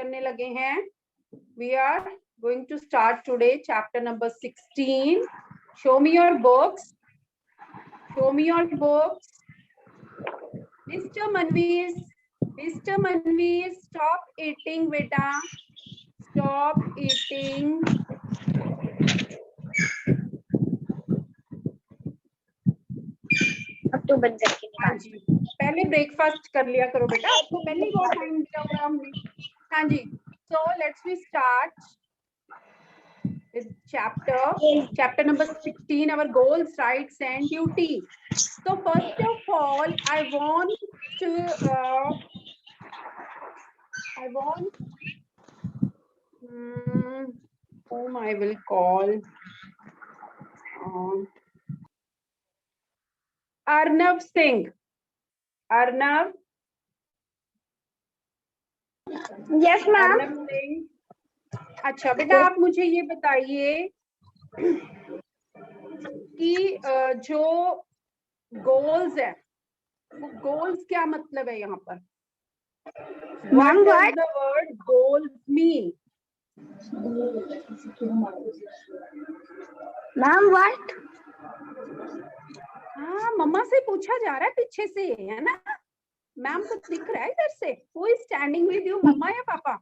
करने लगे हैं. We are going to start today chapter number 16. Show me your books. Show me your books. Mr. Manveer, stop eating, beta. Stop eating. अब तो बंद करके निकाल. हाँ जी, पहले ब्रेकफास्ट कर लिया करो बेटा, आपको पहले ही बहुत टाइम दिया हुआ है हमने. हाँ जी, so let's we start with chapter number 16, our goals, rights and duty. So first of all, I want whom I will call. Arnav Singh. Arnav. Yes ma'am. Arnav Singh. अच्छा बेटा, आप मुझे ये बताइए कि जो गोल्स है, वो गोल्स क्या मतलब है यहाँ पर? What does the word goals mean? Ma'am, what? हाँ, मम्मा से पूछा जा रहा है पीछे से, है ना? मैम को दिख रहा है इधर से. Who is standing with you, मम्मा या पापा?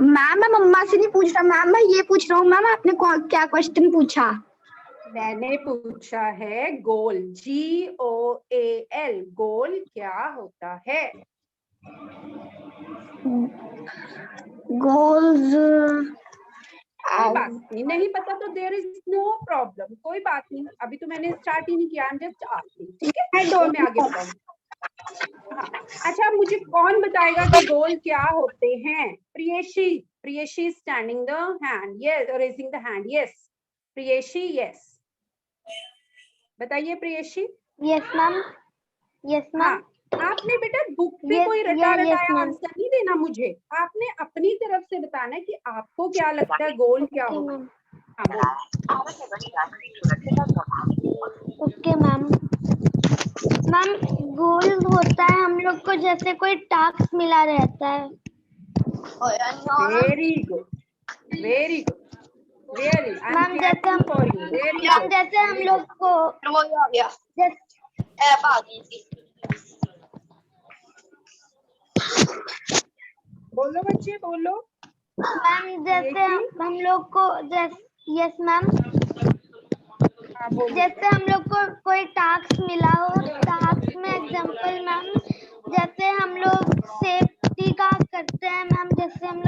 मैम, मैं मम्मा से नहीं पूछ रहा मैम, मैं ये पूछ रहा हूँ मैम, आपने क्या क्वेश्चन पूछा? मैंने पूछा है गोल, GOAL, गोल क्या होता है? गोल्स कोई बात नहीं पता तो देयर इज नो प्रॉब्लम, कोई बात नहीं. अभी तो मैंने स्टार्ट ही नहीं किया, आई एम जस्ट आस्किंग. ठीक है, तो मैं आगे बताऊंगी. हाँ, अच्छा, मुझे कौन बताएगा कि गोल क्या होते हैं? Priyeshi standing the hand. Yes, raising the hand. Yes Priyeshi, yes बताइए Priyeshi. Yes ma'am. Yes ma'am. आपने बेटा बुक पे कोई रटाया आंसर नहीं देना मुझे, आपने अपनी तरफ से बताना है कि आपको क्या लगता है गोल क्या होगा. Okay ma'am. मैम, गोल होता है हम लोग को जैसे कोई टास्क मिला रहता है. Very good, very good, really. Ma'am, जैसे हम लोग को बोलो बच्चे, बोलो. मैम, जैसे हम लोग को यस मैम, जैसे हम लोग को कोई टास्क मिला हो, टास्क में एग्जांपल मैम, जैसे हम लोग सेफ्टी का करते हैं मैम, जैसे हम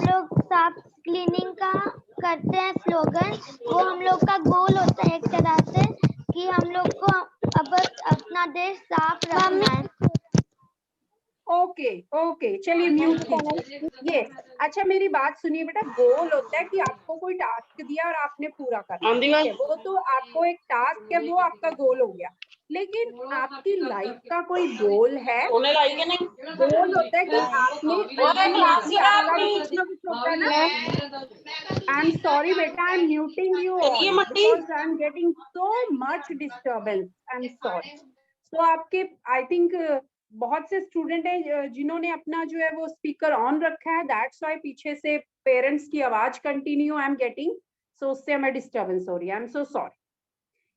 लोग साफ क्लीनिंग का करते हैं स्लोगन, वो हम लोग का गोल होता है एक तरह से कि हम लोग को अब अपना देश साफ रखना है. ओके, चलिए म्यूट कीजिए. ये अच्छा, मेरी बात सुनिए बेटा. गोल होता है कि आपको कोई टास्क दिया और आपने पूरा करना है, वो तो आपको एक टास्क है, वो आपका गोल हो गया. लेकिन आपकी लाइफ का कोई गोल है? गोल होता है कि आपने कुछ ना कुछ होता है ना. आई एम सॉरी बेटा, I am muting you because I am getting so much disturbance. I am sorry. तो आपके आई थिंक बहुत से स्टूडेंट हैं जिन्होंने अपना जो है वो स्पीकर ऑन रखा है, दैट्स व्हाई पीछे से पेरेंट्स की आवाज कंटिन्यू आई एम गेटिंग, सो उससे हमें डिस्टर्बेंस हो रही है. I am so sorry.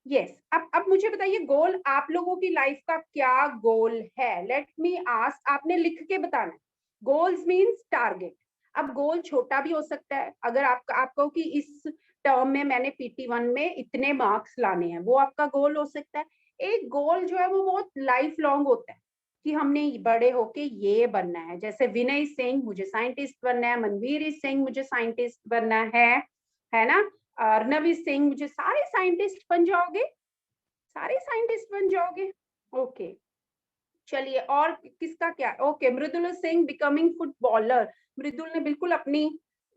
Yes, अब मुझे बताइए गोल, आप लोगों की लाइफ का क्या गोल है? लेट मी आस्क, आपने लिख के बताना. Goals means target. अब गोल छोटा भी हो सकता है. अगर आपको कि इस टर्म में मैंने PT1 में इतने मार्क्स लाने हैं, वो आपका गोल हो सकता है. एक गोल जो है वो बहुत लाइफ लॉन्ग होता है कि हमने बड़े होके ये बनना है. जैसे विनय सिंह, मुझे साइंटिस्ट बनना है. मनवीर सिंह, मुझे साइंटिस्ट बनना है ना. अर्नवी सिंह, मुझे सारे साइंटिस्ट बन जाओगे, सारे साइंटिस्ट बन जाओगे. ओके, चलिए और किसका क्या? ओके, मृदुल सिंह बिकमिंग फुटबॉलर. मृदुल ने बिल्कुल अपनी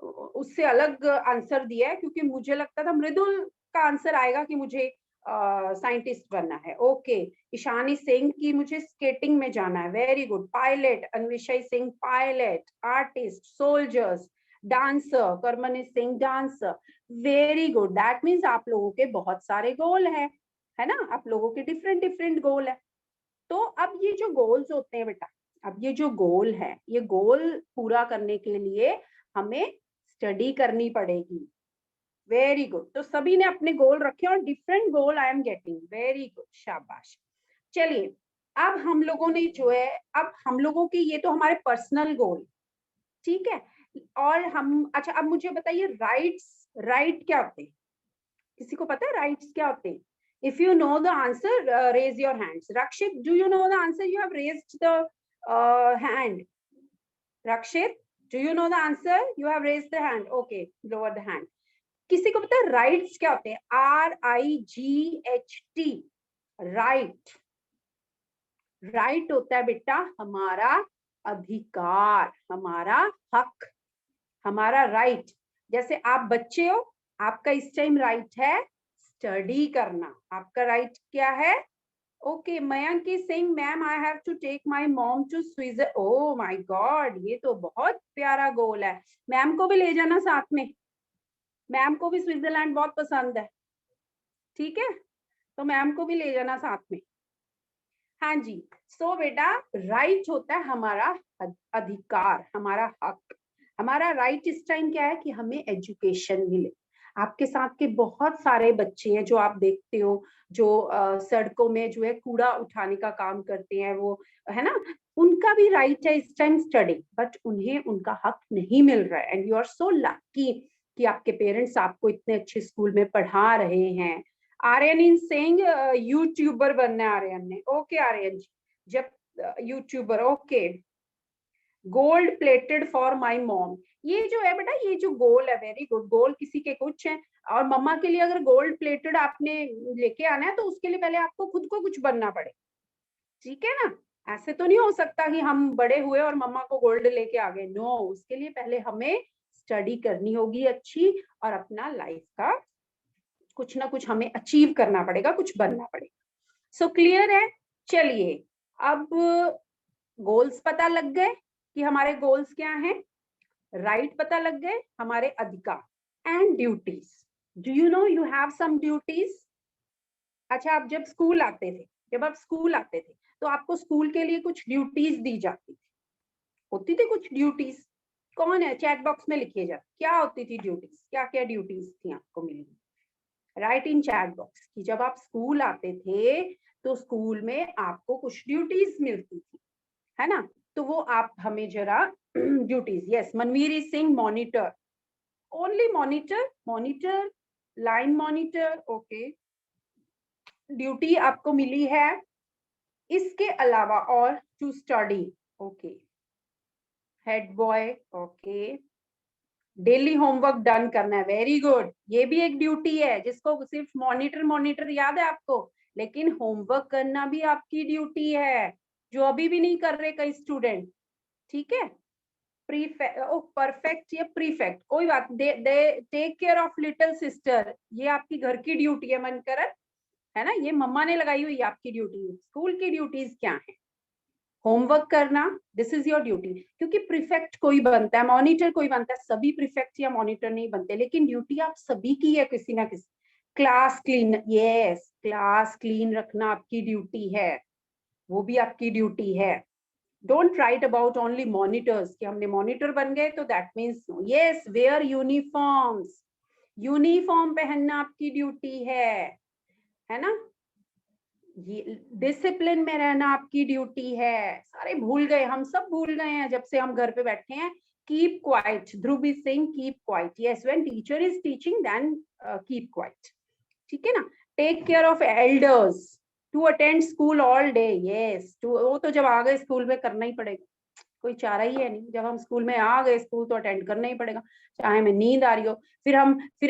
उससे अलग आंसर दिया है, क्योंकि मुझे लगता था मृदुल का आंसर आएगा कि मुझे साइंटिस्ट बनना है. ओके, ईशानी सिंह की मुझे स्केटिंग में जाना है. Very good. Pilot, Anvishay Singh pilot. Artist, soldiers, dancer, Karmani Singh dancer. Very good. That means आप लोगों के बहुत सारे गोल है ना. आप लोगों के डिफरेंट गोल है. तो अब ये जो गोल्स होते हैं बेटा, अब ये जो गोल है, ये गोल पूरा करने के लिए हमें स्टडी करनी पड़ेगी। Very good. तो सभी ने अपने गोल रखे और different goal I am getting. Very good, शाबाश। चलिए, अब हम लोगों ने जो है, अब हम लोगों के ये तो हमारे पर्सनल गोल, ठीक है। और हम, अच्छा अब मुझे बताइए राइट्स, राइट क्या होते हैं? किसी को पता है राइट्स क्या होते हैं? If you know the answer, raise your hands. Rakshit, do you know the answer? You have raised the hand. Rakshit, do you know the answer? You have raised the hand. Okay, lower the hand. किसी को पता है rights क्या होते हैं? RIGHT, right. Right होता है बेटा हमारा अधिकार, हमारा हक, हमारा राइट। जैसे आप बच्चे हो, आपका इस टाइम राइट है स्टडी करना। आपका राइट क्या है? Okay, Mayank is saying ma'am I have to take my mom to Switzerland. Oh my god, ये तो बहुत प्यारा गोल है। मैम को भी ले जाना साथ में, मैम को भी स्विट्जरलैंड बहुत पसंद है, ठीक है, तो मैम को भी ले जाना साथ में। हाँ जी। सो बेटा राइट होता है हमारा अधिकार, हमारा हक। हमारा राइट इस टाइम क्या है कि हमें एजुकेशन मिले। आपके साथ के बहुत सारे बच्चे हैं जो आप देखते हो, जो सड़कों में जो है कूड़ा उठाने का काम करते हैं, वो है ना, उनका भी राइट है इस टाइम स्टडी, बट उन्हें उनका हक नहीं मिल रहा है। And you are so lucky कि आपके पेरेंट्स आपको इतने अच्छे स्कूल में पढ़ा रहे हैं। आर्यन इन सेइंग यूट्यूबर बनना है आर्यन ने। ओके आर्यन जी, जब YouTuber, okay. Gold plated for my mom, ये जो है बेटा, ये जो गोल है, वेरी गुड। गोल किसी के कुछ है, और मम्मा के लिए अगर गोल्ड प्लेटेड आपने लेके आना है तो उसके लिए पहले आपको खुद को कुछ बनना पड़े, ठीक है ना। ऐसे तो नहीं हो सकता कि हम बड़े हुए और मम्मा को गोल्ड लेके आ गए। नो, उसके लिए पहले हमें स्टडी करनी होगी अच्छी, और अपना लाइफ का कुछ ना कुछ हमें अचीव करना पड़ेगा, कुछ बनना पड़ेगा। सो क्लियर है? चलिए, अब गोल्स पता लग गए कि हमारे गोल्स क्या हैं, राइट पता लग गए, हमारे अधिकार, and duties. Do you know you have some duties? अच्छा, आप जब स्कूल आते थे, जब आप स्कूल आते थे तो आपको स्कूल के लिए कुछ ड्यूटीज दी जाती थी, होती थी कुछ ड्यूटीज। कौन है? चैट बॉक्स में लिखिए जा, क्या होती थी ड्यूटीज, क्या क्या ड्यूटीज थी आपको मिली? राइट इन चैट बॉक्स कि जब आप स्कूल आते थे तो स्कूल में आपको कुछ ड्यूटीज मिलती थी, है ना। तो वो आप हमें जरा duties. Yes, Manveer is sing monitor, only monitor, monitor, line monitor, okay. Duty आपको मिली है, इसके अलावा और to study, okay. Head boy, okay. Daily homework done करना है, वेरी गुड। ये भी एक ड्यूटी है, जिसको सिर्फ मॉनिटर मॉनिटर याद है आपको, लेकिन होमवर्क करना भी आपकी ड्यूटी है, जो अभी भी नहीं कर रहे कई स्टूडेंट, ठीक है। परफेक्ट या प्रीफेक्ट, कोई बात। Take care of little sister, ये आपकी घर की ड्यूटी है मनकरण, है ना, ये मम्मा ने लगाई हुई आपकी ड्यूटी। स्कूल की ड्यूटीज क्या है? होमवर्क करना, दिस इज योर ड्यूटी। क्योंकि प्रीफेक्ट कोई बनता है, मॉनिटर कोई बनता है, सभी प्रीफेक्ट या मॉनिटर नहीं बनते, लेकिन ड्यूटी आप सभी की है किसी ना किसी। Class clean, yes, class clean रखना आपकी ड्यूटी है, वो भी आपकी ड्यूटी है। Don't write about only monitors कि हमने मॉनिटर बन गए तो that means, yes, wear uniforms, uniform पहनना आपकी ड्यूटी है ना। ये डिसिप्लिन में रहना आपकी ड्यूटी है। सारे भूल गए, हम सब भूल गए हैं जब से हम घर पे बैठे हैं। Keep quiet, Dhruv is saying keep quiet. Yes, when teacher is teaching then keep quiet, ठीक है ना। Take care of elders, to attend school all day. Yes, वो तो जब आ गए स्कूल में करना ही पड़ेगा, कोई चारा ही है नहीं। जब हम स्कूल में आ गए, स्कूल तो अटेंड करना ही पड़ेगा, चाहे हमें नींद आ रही हो। फिर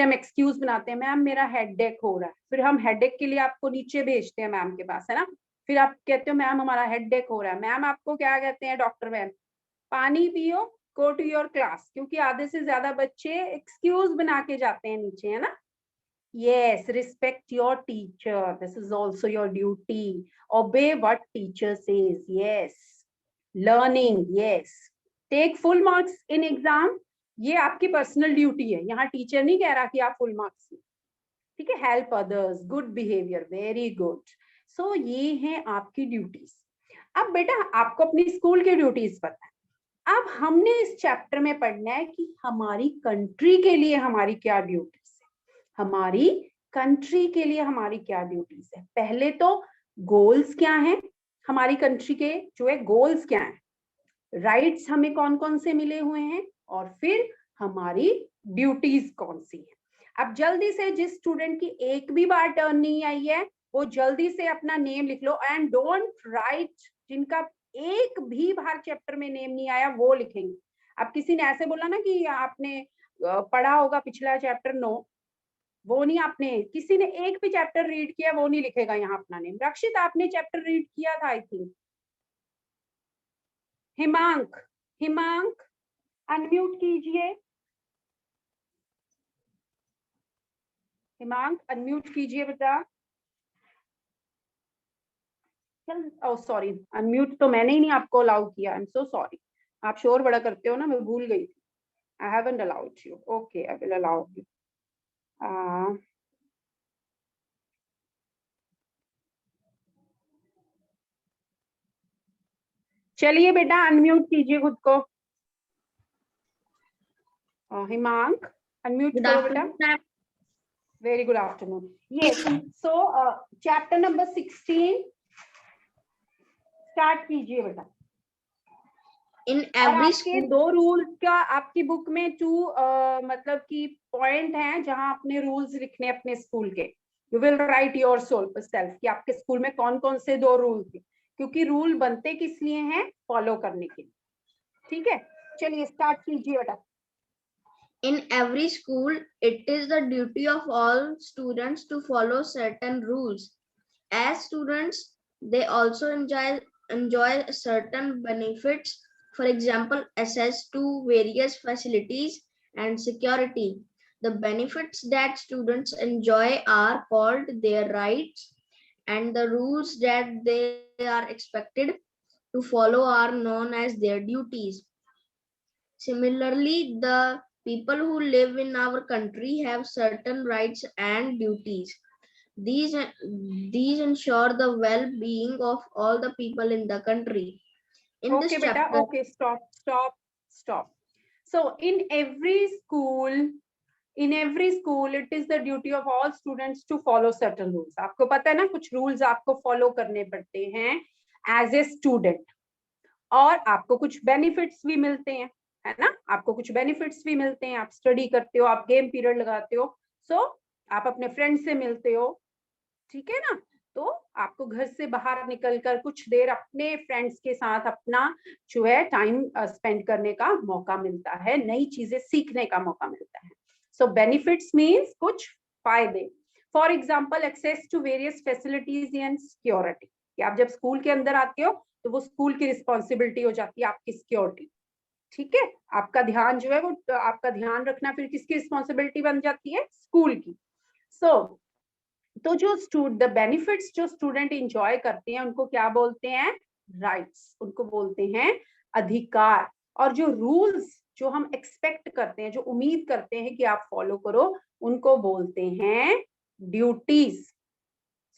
हम एक्सक्यूज बनाते हैं, मैम मेरा हेडेक हो रहा है। फिर हम हेडेक के लिए आपको नीचे भेजते हैं मैम के पास, है ना। फिर आप कहते हो मैम हमारा हेडेक हो रहा है, मैम आपको क्या कहते हैं, डॉक्टर मैम, पानी पियो, गो टू योर क्लास। क्योंकि आधे से ज्यादा बच्चे एक्सक्यूज बना के जाते हैं नीचे, है ना। Yes, respect your teacher. This is also your duty. Obey what teacher says. Yes. Learning. Yes. Take full marks in exam. ये आपकी पर्सनल ड्यूटी है, यहाँ टीचर नहीं कह रहा कि आप फुल मार्क्स, ठीक है। Help others, good behaviour, very good. So ये हैं आपकी ड्यूटीज। अब बेटा आपको अपनी स्कूल की ड्यूटीज पता है, अब हमने इस चैप्टर में पढ़ना है कि हमारी कंट्री के लिए हमारी क्या ड्यूटीज है, हमारी कंट्री के लिए हमारी क्या ड्यूटीज है। पहले तो गोल्स क्या हैं, हमारी कंट्री के जो है गोल्स क्या हैं, राइट्स हमें कौन कौन से मिले हुए हैं, और फिर हमारी ड्यूटीज कौन सी है। अब जल्दी से जिस स्टूडेंट की एक भी बार टर्न नहीं आई है वो जल्दी से अपना नेम लिख लो, एंड डोंट राइट, जिनका एक भी बार चैप्टर में नेम नहीं आया वो लिखेंगे। अब किसी ने ऐसे बोला ना कि आपने पढ़ा होगा पिछला चैप्टर, नो, वो नहीं, आपने किसी ने एक भी चैप्टर रीड किया वो नहीं लिखेगा यहाँ अपना नेम। रक्षित आपने चैप्टर रीड किया था I think. Himank, Himank unmute कीजिए, हिमांक अनम्यूट कीजिए बेटा। चल, ओ सॉरी, अनम्यूट तो मैंने ही नहीं आपको अलाउ किया, आई एम सो सॉरी। आप शोर बड़ा करते हो ना, मैं भूल गई थी। I haven't allowed you, okay I will allow you. चलिए बेटा अनम्यूट कीजिए खुद को। हिमांक अनम्यूट करो बेटा। Very good afternoon. यस, सो चैप्टर नंबर 16 स्टार्ट कीजिए बेटा। इन और एवरी आपके दो रूल्स का आपकी बुक में मतलब कि पॉइंट हैं जहां आपने रूल्स लिखने अपने स्कूल के। You will write your self कि आपके स्कूल में कौन कौन से दो रूल थे, क्योंकि रूल बनते किस लिए हैं, फॉलो करने के लिए। ठीक है, चलिए स्टार्ट कीजिए बेटा। In every school, it is the duty of all students to follow certain rules. As students, they also enjoy certain benefits, for example, access to various facilities and security. The benefits that students enjoy are called their rights, and the rules that they are expected to follow are known as their duties. Similarly, the people who live in our country have certain rights and duties. These ensure the well-being of all the people in the country. In Okay this beta, chapter, okay, stop. So in every school it is the duty of all students to follow certain rules. आपको पता है ना, कुछ rules आपको follow करने पड़ते हैं as a student, और आपको कुछ बेनिफिट्स भी मिलते हैं, है ना, आपको कुछ बेनिफिट्स भी मिलते हैं। आप स्टडी करते हो, आप गेम पीरियड लगाते हो, सो आप अपने फ्रेंड से मिलते हो, ठीक है ना, तो आपको घर से बाहर निकलकर कुछ देर अपने फ्रेंड्स के साथ अपना जो है टाइम स्पेंड करने का मौका मिलता है, नई चीजें सीखने का मौका मिलता है। सो बेनिफिट्स मीन्स कुछ फायदे। For example access to various facilities and security, कि आप जब स्कूल के अंदर आते हो तो वो स्कूल की रिस्पॉन्सिबिलिटी हो जाती है आपकी सिक्योरिटी, ठीक है, आपका ध्यान जो है वो आपका ध्यान रखना फिर किसकी रिस्पॉन्सिबिलिटी बन जाती है, स्कूल की। सो तो जो द बेनिफिट्स जो स्टूडेंट इंजॉय करते हैं उनको क्या बोलते हैं, राइट्स, उनको बोलते हैं अधिकार। और जो रूल्स जो हम एक्सपेक्ट करते हैं, जो उम्मीद करते हैं कि आप फॉलो करो, उनको बोलते हैं ड्यूटीज।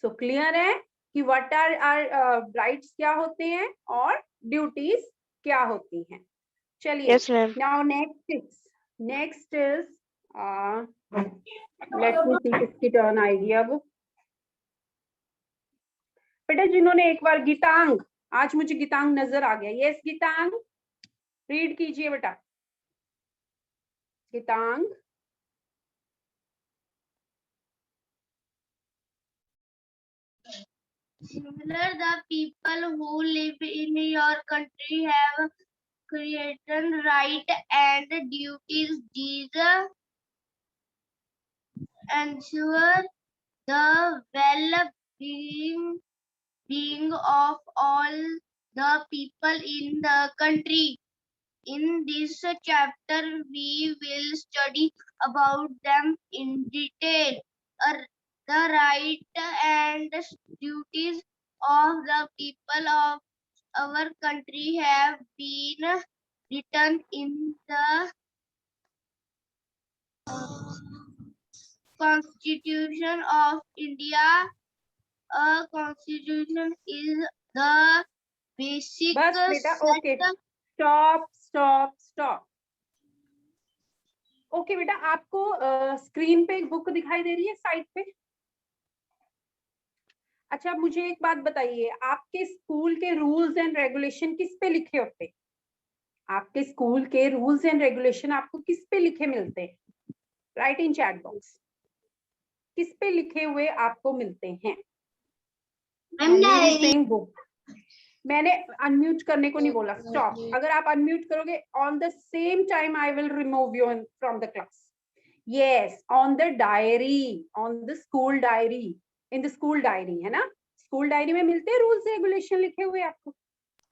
सो क्लियर है कि व्हाट आर राइट्स क्या होते हैं और ड्यूटीज क्या होती हैं। चलिए, Yes, ma'am. Now next is let me see किसकी टर्न आएगी अब। बेटा जिन्होंने एक बार गीतांग, आज मुझे गीतांग नजर आ गया, यस गीतांग रीड कीजिए बेटा। गीतांग Similar, the people who live in your country have created right and duties. These ensure the well-being of all the people in the country. In this chapter, we will study about them in detail. The right and duties of the people of our country have been written in the Constitution of India. A constitution is the basic बस बेटा, okay, stop stop stop. Okay बेटा, आपको screen पे एक book दिखाई दे रही है side पे? अच्छा, मुझे एक बात बताइए, आपके स्कूल के रूल्स एंड रेगुलेशन किस पे लिखे होते हैं? आपके स्कूल के रूल्स एंड रेगुलेशन आपको किस पे लिखे मिलते हैं? राइट इन चैट बॉक्स, किस पे लिखे हुए आपको मिलते हैं? बुक। मैंने अनम्यूट करने को नहीं बोला, स्टॉप। अगर आप अनम्यूट करोगे, on the same time I will remove you from the class. Yes, on the diary, on the school diary, in the school diary, है ना? स्कूल डायरी में मिलते हैं रूल्स रेगुलेशन लिखे हुए आपको।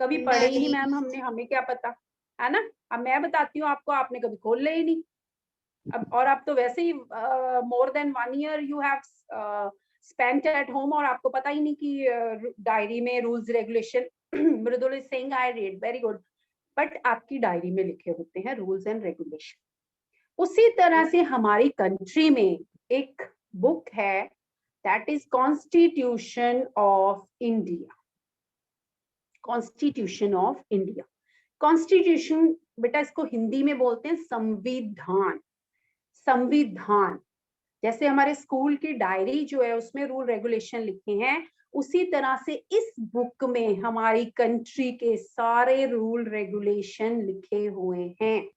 कभी पढ़े ही नहीं मैम हमने, हमें क्या पता, है ना? अब मैं बताती हूँ आपको, आपने कभी खोल ले ही नहीं। अब और आप तो वैसे ही more than 1 year you have spent at home, और आपको पता ही नहीं कि डायरी में rules regulation. Mridul is saying I read, very good. But आपकी डायरी में लिखे होते हैं रूल्स एंड रेगुलेशन। उसी तरह से हमारी कंट्री में एक बुक है, that is constitution of India. Constitution of India. Constitution बेटा इसको हिंदी में बोलते हैं संविधान। संविधान, जैसे हमारे स्कूल की डायरी जो है उसमें रूल रेगुलेशन लिखे हैं, उसी तरह से इस बुक में हमारी कंट्री के सारे रूल रेगुलेशन लिखे हुए हैं।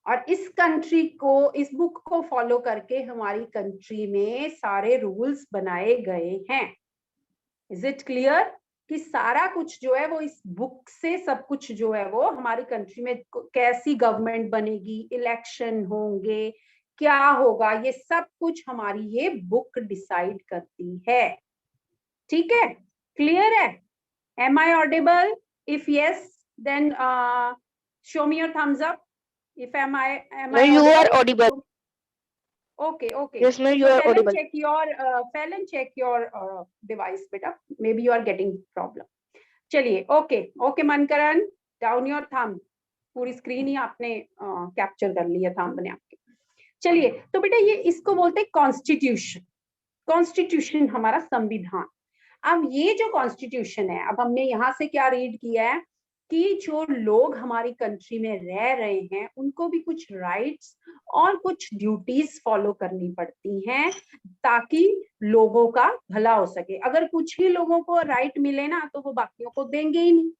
और इस कंट्री को, इस बुक को फॉलो करके हमारी कंट्री में सारे रूल्स बनाए गए हैं। इज इट क्लियर कि सारा कुछ जो है वो इस बुक से, सब कुछ जो है वो हमारी कंट्री में कैसी गवर्नमेंट बनेगी, इलेक्शन होंगे, क्या होगा, ये सब कुछ हमारी ये बुक डिसाइड करती है। ठीक है, क्लियर है? Am I audible? If yes then show me your thumbs up. If am I you are audible? audible. Okay, okay. Yes, ma'am, you So are Fallon, audible. check your device, beta. Maybe you are getting problem. चलिए, okay okay Mankaran, down your thumb. पूरी screen ही आपने capture कर लिया thumb ने आपके। चलिए, तो बेटा ये इसको बोलते हैं कॉन्स्टिट्यूशन। कॉन्स्टिट्यूशन हमारा संविधान। अब ये जो कॉन्स्टिट्यूशन है, अब हमने यहाँ से क्या रीड किया है कि जो लोग हमारी कंट्री में रह रहे हैं उनको भी कुछ राइट्स और कुछ ड्यूटीज फॉलो करनी पड़ती हैं ताकि लोगों का भला हो सके। अगर कुछ ही लोगों को राइट मिले ना तो वो बाकियों को देंगे ही नहीं,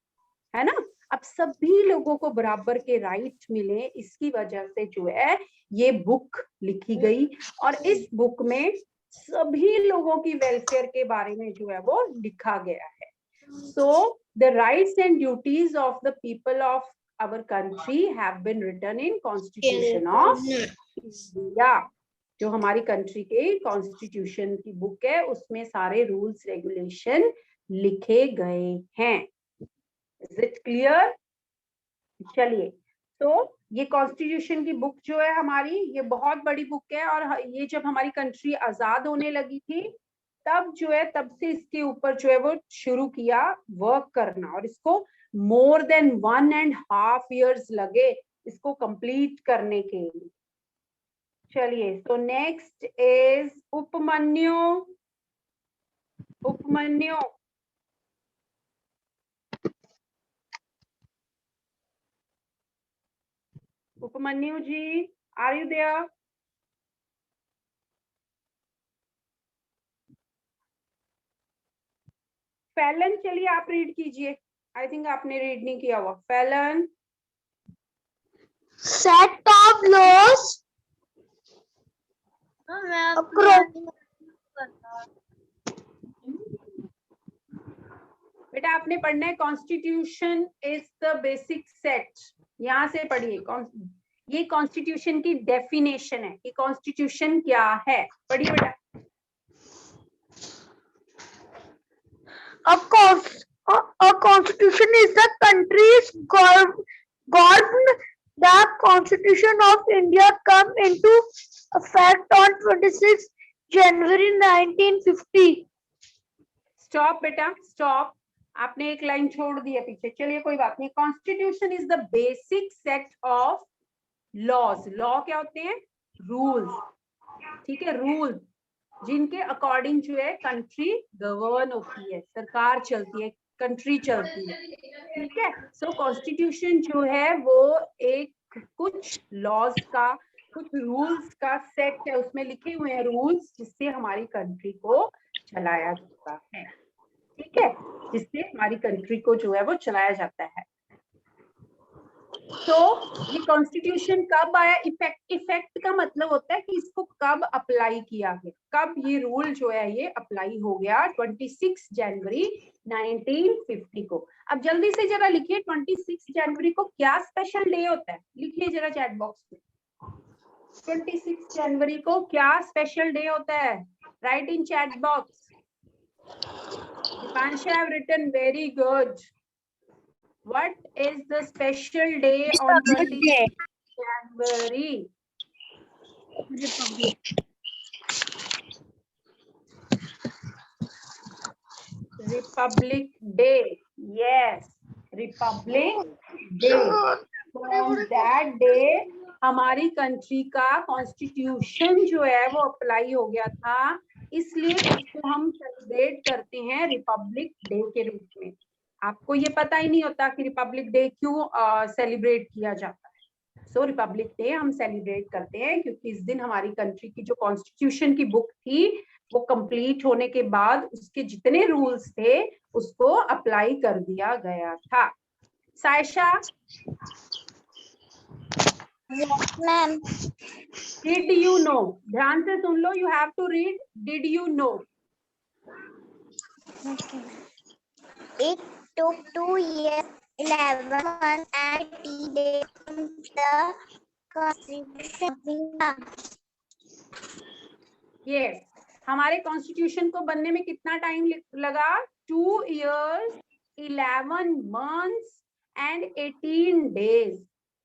है ना? अब सभी लोगों को बराबर के राइट मिले, इसकी वजह से जो है ये बुक लिखी गई। और इस बुक में सभी लोगों की वेलफेयर के बारे में जो है वो लिखा गया है। So the rights and duties of the people of our country have been written in Constitution of India. जो हमारी कंट्री के कॉन्स्टिट्यूशन की बुक है उसमें सारे रूल्स रेगुलेशन लिखे गए हैं। Is it clear? चलिए, तो ये कॉन्स्टिट्यूशन की बुक जो है हमारी, ये बहुत बड़ी बुक है। और ये जब हमारी कंट्री आजाद होने लगी थी तब जो है, तब से इसके ऊपर जो है वो शुरू किया वर्क करना, और इसको मोर देन 1.5 years लगे इसको कंप्लीट करने के लिए। चलिए, तो next is Upmanyu. Upmanyu, Upmanyu ji, are you there? फैलन, चलिए आप रीड कीजिए। आई थिंक आपने रीड नहीं किया हुआ। फैलन, सेट ऑफ लॉस बेटा आपने पढ़ना है constitution is the basic set. यहाँ से पढ़िए, ये कॉन्स्टिट्यूशन की डेफिनेशन है कि कॉन्स्टिट्यूशन क्या है। पढ़िए बेटा। A constitution is the country's governed. The Constitution of India come into effect on 26 January 1950. Stop बेटा, स्टॉप। आपने एक लाइन छोड़ दी है पीछे। चलिए कोई बात नहीं। Constitution is the basic set of laws. Law क्या होते हैं? रूल्स। ठीक है, रूल्स जिनके अकॉर्डिंग जो है कंट्री गवर्न होती है, सरकार चलती है। कंट्री चलती है, ठीक है। सो कॉन्स्टिट्यूशन जो है वो एक कुछ लॉज का, कुछ रूल्स का सेट है, उसमें लिखे हुए हैं रूल्स जिससे हमारी कंट्री को चलाया जाता है, ठीक है, जिससे हमारी कंट्री को जो है वो चलाया जाता है। तो ये कॉन्स्टिट्यूशन कब आया? इफेक्ट का मतलब होता है कि इसको कब अप्लाई किया गया, कब ये रूल जो है ये अप्लाई हो गया। 26 जनवरी 1950 को। अब जल्दी से जरा लिखिए 26 जनवरी को क्या स्पेशल डे होता है, लिखिए जरा चैट बॉक्स में 26 जनवरी को क्या स्पेशल डे होता है, right in chat box. Dipansha have written very good. What is the special day on 26 January? Republic Day. Yes, Republic Day. On that day हमारी कंट्री का कॉन्स्टिट्यूशन जो है वो अप्लाई हो गया था, इसलिए इसको हम सेलिब्रेट करते हैं रिपब्लिक डे के रूप में। आपको ये पता ही नहीं होता कि रिपब्लिक डे क्यों सेलिब्रेट किया जाता है। सो रिपब्लिक डे हम सेलिब्रेट करते हैं क्योंकि इस दिन हमारी कंट्री की जो कॉन्स्टिट्यूशन की बुक थी वो कंप्लीट होने के बाद उसके जितने रूल्स थे उसको अप्लाई कर दिया गया था। Saisha, ma'am did you know, ध्यान से सुन लो, you have to read did you know. It took 2 years, 11 months and 80 days from the Constitution. Yes, हमारे कॉन्स्टिट्यूशन को बनने में कितना टाइम लगा? 2 years, 11 months and 18 days।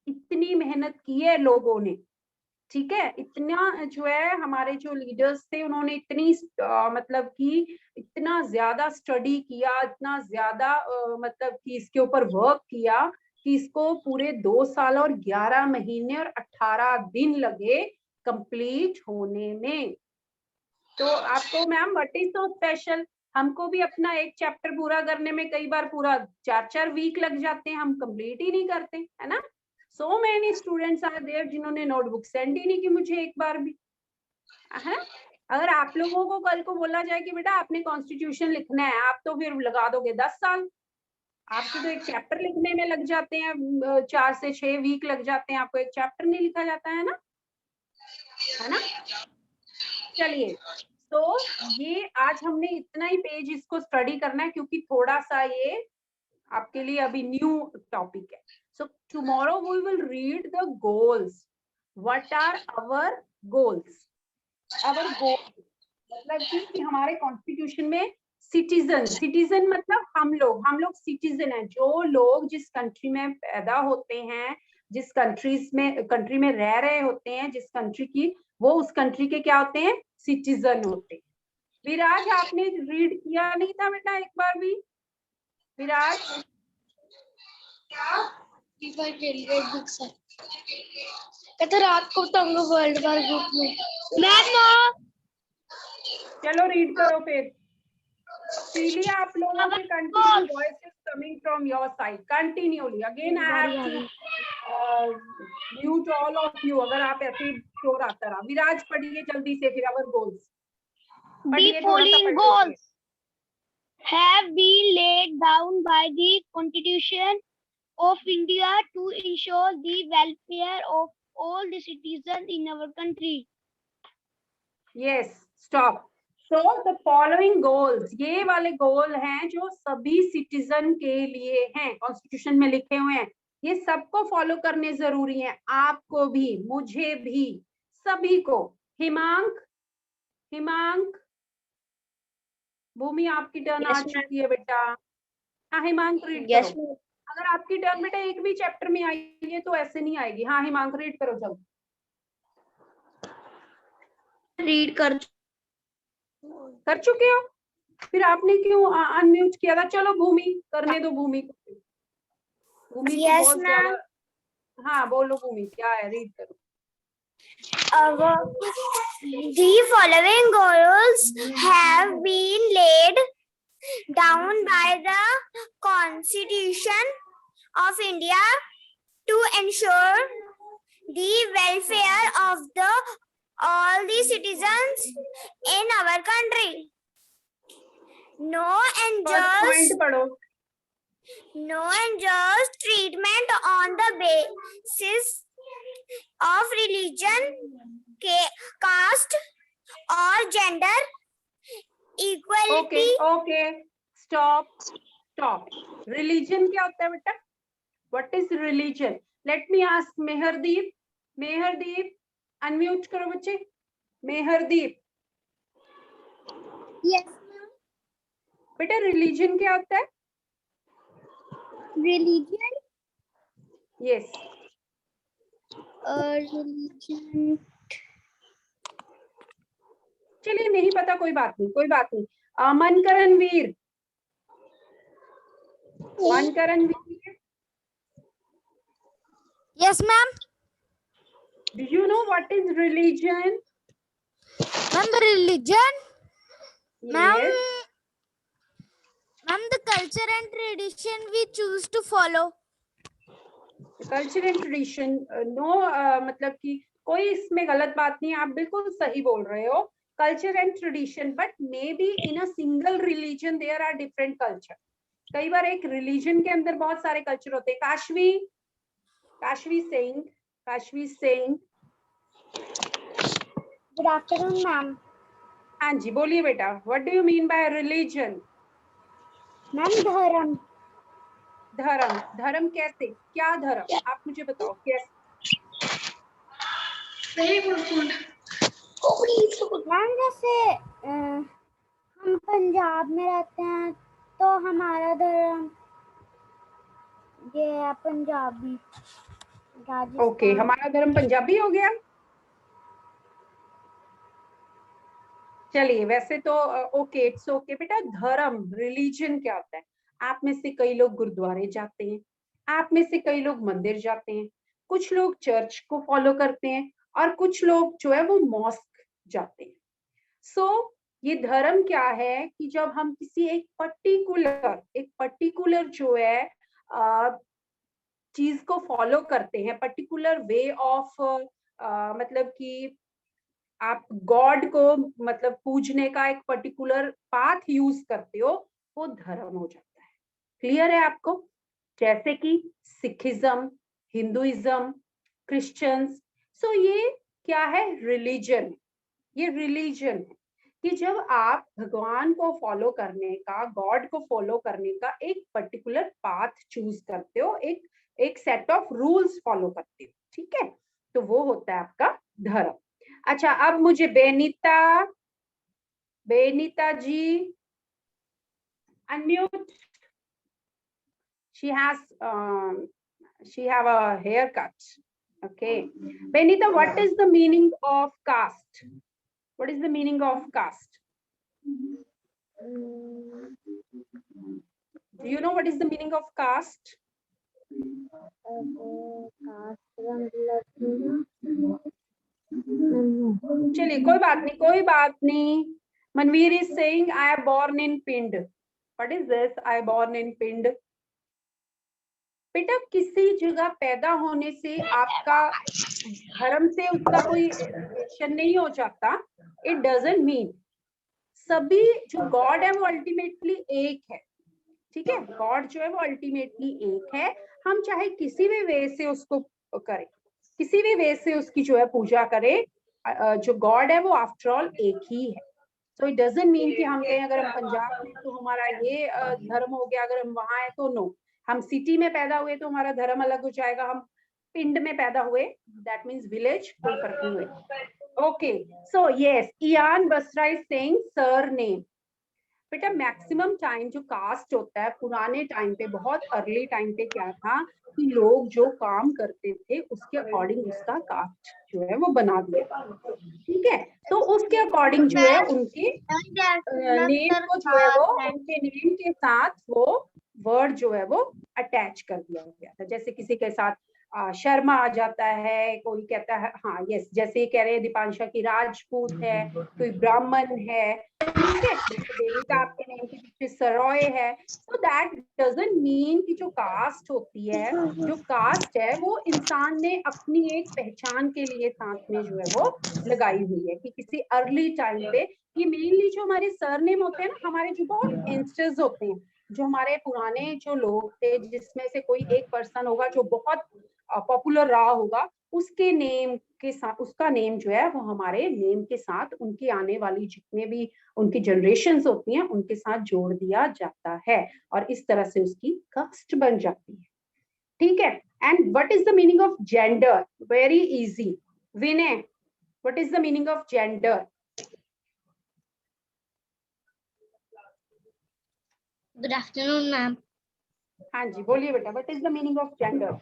इतनी मेहनत की है लोगों ने, ठीक है। इतना जो है हमारे जो लीडर्स थे उन्होंने इतनी मतलब कि इतना ज्यादा स्टडी किया, इतना ज्यादा मतलब कि इसके ऊपर वर्क किया कि इसको पूरे 2 साल और 11 महीने और 18 दिन लगे कंप्लीट होने में। तो आपको ma'am what is so special, हमको भी अपना एक चैप्टर पूरा करने में कई बार पूरा 4-4 वीक लग जाते हैं, हम कंप्लीट ही नहीं करते, है ना। So many students are there जिन्होंने नोटबुक सेंड ही नहीं की मुझे एक बार भी, है। अगर आप लोगों को कल को बोला जाए कि बेटा आपने कॉन्स्टिट्यूशन लिखना है, आप तो फिर लगा दोगे 10 साल। आपको तो एक चैप्टर लिखने में लग जाते हैं 4 से 6 वीक लग जाते हैं, आपको एक चैप्टर नहीं लिखा जाता है ना, है ना। चलिए, तो ये आज हमने इतना ही पेज इसको स्टडी करना है क्योंकि थोड़ा सा ये आपके लिए अभी न्यू टॉपिक है। So tomorrow we will read the goals. What are our goals? Our goals मतलब कि हमारे कॉन्स्टिट्यूशन में सिटीजन मतलब हम लोग सिटीजन हैं, जो लोग जिस कंट्री में पैदा होते हैं, जिस कंट्री में रह रहे होते हैं, जिस कंट्री की, वो उस कंट्री के क्या होते हैं? सिटीजन होते हैं। विराज, आपने रीड किया नहीं था बेटा एक बार भी? विराज कहते रात को तो हम लोग वर्ल्ड वार ग्रुप में चलो रीड करो फिर। इसीलिए आप लोगों के continue voice is coming from your side continuously. Again I have to mute all of you अगर आप ऐसे शोर आता रहा। विराज पढ़िए जल्दी से फिर अवर goals. The following goals have been laid down by the Constitution of India to ensure the welfare of all the citizens in our country. Yes, stop. So the following goals, ये वाले गोल हैं जो सभी सिटीजन के लिए हैं, constitution में लिखे हुए हैं। ये सबको फॉलो करने जरूरी है, आपको भी, मुझे भी, सभी को। हिमांक, भूमि आपकी टर्न आ चुकी है बेटा। हाँ हिमांक रीड करो। अगर आपकी टर्न बेटा एक भी चैप्टर में आई है तो ऐसे नहीं आएगी। हाँ हिमांक रीड करो जल्दी। रीड कर चुके हो? फिर आपने क्यों अनम्यूट किया था? चलो भूमि करने दो, भूमि को। भूमि की बहुत ज्यादा। हाँ बोलो भूमि, क्या है? रीड करो। The following goals have been laid down by the Constitution of India to ensure the welfare of all the citizens in our country. No point पढ़ो। unjust treatment on the basis of religion, caste or gender. Equality. Okay stop. Religion क्या होता है बेटा? What is religion? Let me ask Mehardeep. Unmute करो बच्चे। मेहरदीप, Yes, बेटा religion क्या होता है? religion. Yes Religion. चलिए, नहीं पता, कोई बात नहीं। मनकरणवीर, Yes, ma'am. do you know what is religion? Ma'am, the religion. Ma'am, Yes. ma'am, the culture and tradition we choose to follow. Culture and tradition, no, मतलब कि कोई इसमें गलत बात नहीं है, आप बिल्कुल सही बोल रहे हो। Culture and tradition, but may be in a single religion there are different culture. कई बार एक रिलीजन के अंदर बहुत सारे कल्चर होते हैं। Kashvi Singh. Good afternoon, ma'am. हाँ जी, बोलिए बेटा, what do you mean by religion? Ma'am, धर्म कैसे? क्या धर्म? आप मुझे बताओ कैसे? मैम जैसे हम पंजाब में रहते हैं तो हमारा धर्म ये है पंजाबी। ओके, हमारा धर्म पंजाबी हो गया। चलिए, वैसे तो ओके, इट्स ओके बेटा। धर्म, रिलीजन क्या होता है? आप में से कई लोग गुरुद्वारे जाते हैं, आप में से कई लोग मंदिर जाते हैं, कुछ लोग चर्च को फॉलो करते हैं और कुछ लोग जो है वो मॉस्क जाते हैं। सो ये धर्म क्या है कि जब हम किसी एक पर्टिकुलर जो है चीज को फॉलो करते हैं, पर्टिकुलर वे ऑफ, मतलब कि आप गॉड को मतलब पूजने का एक पर्टिकुलर पाथ यूज करते हो, वो धर्म हो जाता है। क्लियर है आपको? जैसे कि सिखिज्म, हिंदुइज्म, क्रिश्चियंस। सो ये क्या है? रिलीजन। ये रिलीजन है कि जब आप भगवान को फॉलो करने का, गॉड को फॉलो करने का एक पर्टिकुलर पाथ चूज करते हो, एक सेट ऑफ रूल्स फॉलो करते हो, ठीक है? तो वो होता है आपका धर्म। अच्छा, अब मुझे बेनिता जी unmute. she have a haircut. Okay, Benita, what is the meaning of caste? What is the meaning of caste? Do you know what is the meaning of caste? चलिए, कोई बात नहीं। Manveer is saying I am born in Pind. What is this? I am born in Pind. बेटा, किसी जगह पैदा होने से आपका धर्म से उसका कोई रिलेशन नहीं हो जाता। It doesn't mean. सभी जो गॉड है वो अल्टीमेटली एक है, ठीक है? गॉड जो है वो अल्टीमेटली एक है। हम चाहे किसी भी वे से उसको करें, किसी भी वे से उसकी जो है पूजा करें, जो गॉड है वो आफ्टर ऑल एक ही है। सो इट डजंट मीन कि हम कहें अगर हम पंजाब में तो हमारा ये धर्म हो गया, अगर हम वहां है तो नो। हम सिटी में पैदा हुए तो हमारा धर्म अलग हो जाएगा, हम पिंड में पैदा हुए दैट मीन्स विलेज, कोई फर्क नहीं हुआ। Okay, so yes, Ian Basra is saying surname. बेटा, मैक्सिमम टाइम जो कास्ट होता है, पुराने टाइम पे, बहुत अर्ली टाइम पे क्या था कि लोग जो काम करते थे उसके अकॉर्डिंग उसका कास्ट जो है वो बना दिया, ठीक है? तो उसके अकॉर्डिंग जो है उनके नेम को जो है वो उनके नेम के साथ वो वर्ड जो है वो अटैच कर दिया गया था। जैसे किसी के साथ शर्मा आ जाता है, कोई कहता है हाँ यस, जैसे कह रहे हैं दीपांशा की राजपूत है, कोई ब्राह्मण है, ठीक है, देविका आपके नेम के पीछे सरोय है। सो दैट डजंट मीन कि जो कास्ट होती है, जो कास्ट है वो इंसान ने अपनी एक पहचान के लिए साथ में जो है वो लगाई हुई है कि किसी अर्ली टाइम पे, ये मेनली जो हमारे सरनेम होते हैं ना, हमारे जो बहुत एंसेस्टर्स होते हैं, जो हमारे पुराने जो लोग थे, जिसमें से कोई एक पर्सन होगा जो बहुत पॉपुलर रहा होगा, उसके नेम के साथ, उसका नेम जो है वो हमारे नेम के साथ उनकी आने वाली जितने भी उनकी जनरेशंस होती हैं उनके साथ जोड़ दिया जाता है, और इस तरह से उसकी कास्ट बन जाती है। ठीक है। And what is the meaning of gender? Very easy. Vinay, what is the meaning of gender? Good afternoon ma'am. हाँ जी बोलिए बेटा, what is the meaning of gender?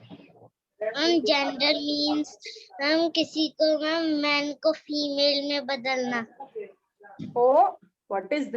Gender means ma'am किसी को मैम मैन को फीमेल में बदलना। Oh what is